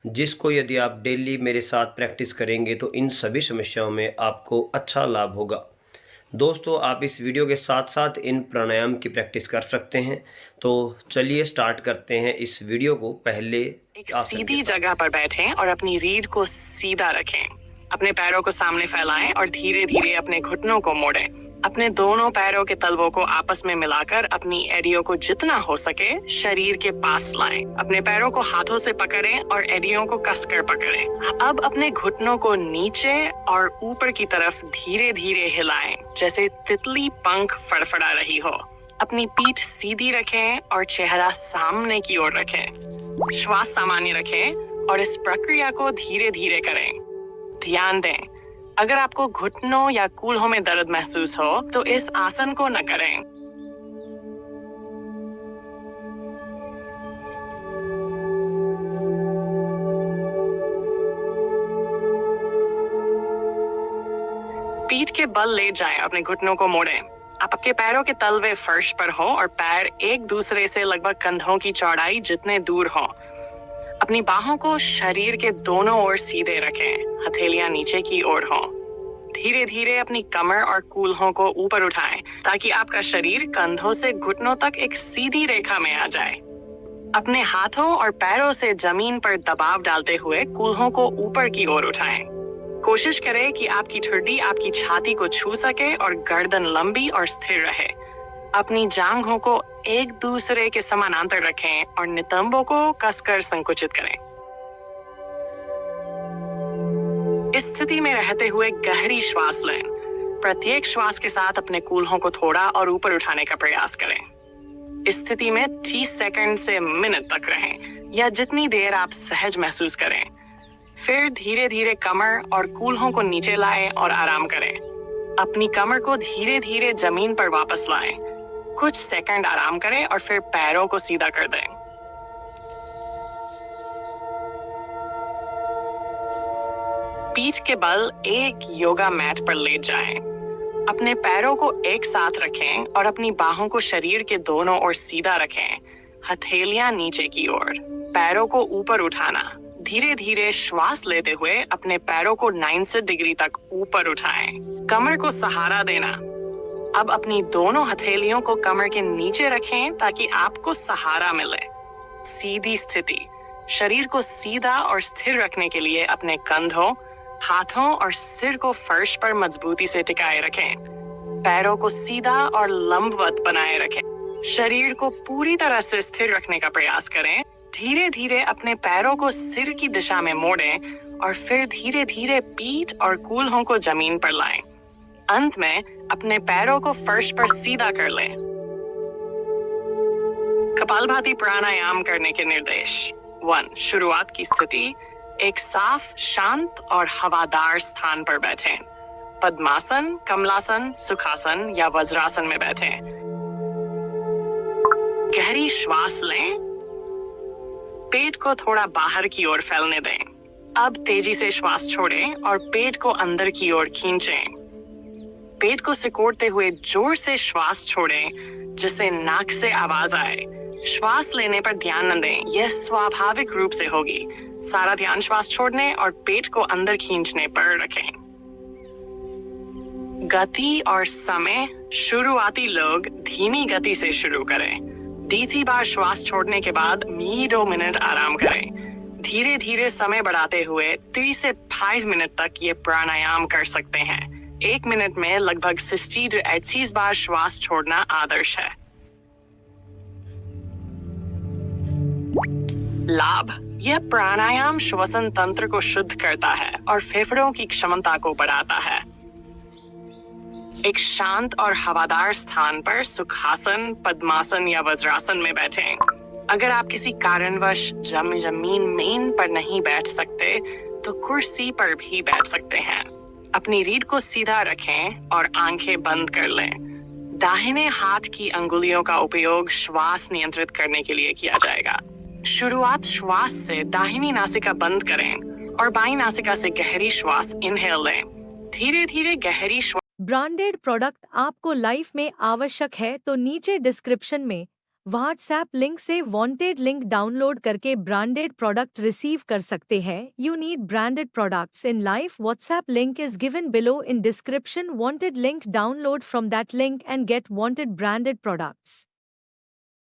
जिसको यदि आप डेली मेरे साथ प्रैक्टिस करेंगे तो इन सभी समस्याओं में आपको अच्छा लाभ होगा। दोस्तों, आप इस वीडियो के साथ-साथ इन प्राणायाम की प्रैक्टिस कर सकते हैं। तो चलिए स्टार्ट करते हैं इस वीडियो को पहले एक आसन के सीधी साथ। जगह पर बैठें और अपनी रीढ़ को सीधा रखें। अपने पैरों को सामने फैलाएं और धीरे धीरे अपने घुटनों को मोड़ें। अपने दोनों पैरों के तलवों को आपस में मिलाकर अपनी एड़ियों को जितना हो सके शरीर के पास लाएं। अपने पैरों को हाथों से पकड़ें और एड़ियों को कसकर पकड़ें। अब अपने घुटनों को नीचे और ऊपर की तरफ धीरे धीरे हिलाएं, जैसे तितली पंख फड़फड़ा रही हो। अपनी पीठ सीधी रखें और चेहरा सामने की ओर रखें। श्वास सामान्य रखें और इस प्रक्रिया को धीरे धीरे करें। ध्यान दें, अगर आपको घुटनों या कूल्हों में दर्द महसूस हो तो इस आसन को न करें। पीठ के बल लेट जाएं, अपने घुटनों को मोड़ें। आपके पैरों के तलवे फर्श पर हो और पैर एक दूसरे से लगभग कंधों की चौड़ाई जितने दूर हों। अपनी बाहों को शरीर के दोनों ओर सीधे रखें, हथेलियां नीचे की ओर हों। धीरे धीरे अपनी कमर और कूल्हों को ऊपर उठाएं ताकि आपका शरीर कंधों से घुटनों तक एक सीधी रेखा में आ जाए। अपने हाथों और पैरों से जमीन पर दबाव डालते हुए कूल्हों को ऊपर की ओर उठाएं। कोशिश करें कि आपकी ठुड्डी आपकी छाती को छू सके और गर्दन लंबी और स्थिर रहे। अपनी जांघों को एक दूसरे के समानांतर रखें और नितंबों को कसकर संकुचित करें। इस स्थिति में रहते हुए गहरी श्वास लें। प्रत्येक श्वास के साथ अपने कूल्हों को थोड़ा और ऊपर उठाने का प्रयास करें। इस स्थिति में 30 सेकंड से मिनट तक रहें या जितनी देर आप सहज महसूस करें। फिर धीरे धीरे कमर और कूल्हों को नीचे लाएं और आराम करें। अपनी कमर को धीरे धीरे जमीन पर वापस लाएं। कुछ सेकंड आराम करें और फिर पैरों को सीधा कर दें। पीठ के बल एक योगा मैट पर लेट जाएं। अपने पैरों को एक साथ रखें और अपनी बाहों को शरीर के दोनों ओर सीधा रखें, हथेलियां नीचे की ओर। पैरों को ऊपर उठाना। धीरे धीरे श्वास लेते हुए अपने पैरों को 90 डिग्री तक ऊपर उठाएं। कमर को सहारा देना। अब अपनी दोनों हथेलियों को कमर के नीचे रखें ताकि आपको सहारा मिले। सीधी स्थिति। शरीर को सीधा और स्थिर रखने के लिए अपने कंधों, हाथों और सिर को फर्श पर मजबूती से टिकाए रखें। पैरों को सीधा और लंबवत बनाए रखें। शरीर को पूरी तरह से स्थिर रखने का प्रयास करें। धीरे धीरे अपने पैरों को सिर की दिशा में मोड़ें और फिर धीरे धीरे पीठ और कूल्हों को जमीन पर लाएं। अंत में अपने पैरों को फर्श पर सीधा कर लें। कपालभाति प्राणायाम करने के निर्देश। 1. शुरुआत की स्थिति। एक साफ, शांत और हवादार स्थान पर बैठें। पद्मासन, कमलासन, सुखासन या वज्रासन में बैठें। गहरी श्वास लें। पेट को थोड़ा बाहर की ओर फैलने दें। अब तेजी से श्वास छोड़ें और पेट को अंदर की ओर खींचें। पेट को सिकोड़ते हुए जोर से श्वास छोड़ें, जिससे नाक से आवाज आए। श्वास लेने पर ध्यान न दें, यह स्वाभाविक रूप से होगी। सारा ध्यान श्वास छोड़ने और पेट को अंदर खींचने पर रखें। गति और समय। शुरुआती लोग धीमी गति से शुरू करें। 30 बार श्वास छोड़ने के बाद 2 मिनट आराम करें। धीरे धीरे समय बढ़ाते हुए 30 से 5 मिनट तक ये प्राणायाम कर सकते हैं। 1 मिनट में लगभग 60 से 80 बार श्वास छोड़ना आदर्श है। लाभ। यह प्राणायाम श्वसन तंत्र को शुद्ध करता है और फेफड़ों की क्षमता को बढ़ाता है। एक शांत और हवादार स्थान पर सुखासन, पद्मासन या वज्रासन में बैठें। अगर आप किसी कारणवश जमीन पर नहीं बैठ सकते तो कुर्सी पर भी बैठ सकते हैं। अपनी रीढ़ को सीधा रखें और आंखें बंद कर लें। दाहिने हाथ की अंगुलियों का उपयोग श्वास नियंत्रित करने के लिए किया जाएगा। शुरुआत श्वास से दाहिनी नासिका बंद करें और बाईं नासिका से गहरी श्वास इनहेल लें। धीरे धीरे गहरी श्वास। ब्रांडेड प्रोडक्ट आपको लाइफ में आवश्यक है तो नीचे डिस्क्रिप्शन में व्हाट्सएप लिंक से वांटेड लिंक डाउनलोड करके ब्रांडेड प्रोडक्ट रिसीव कर सकते हैं। You need branded products in life. WhatsApp link is given below in description. Wanted link, download from that link and get wanted branded products.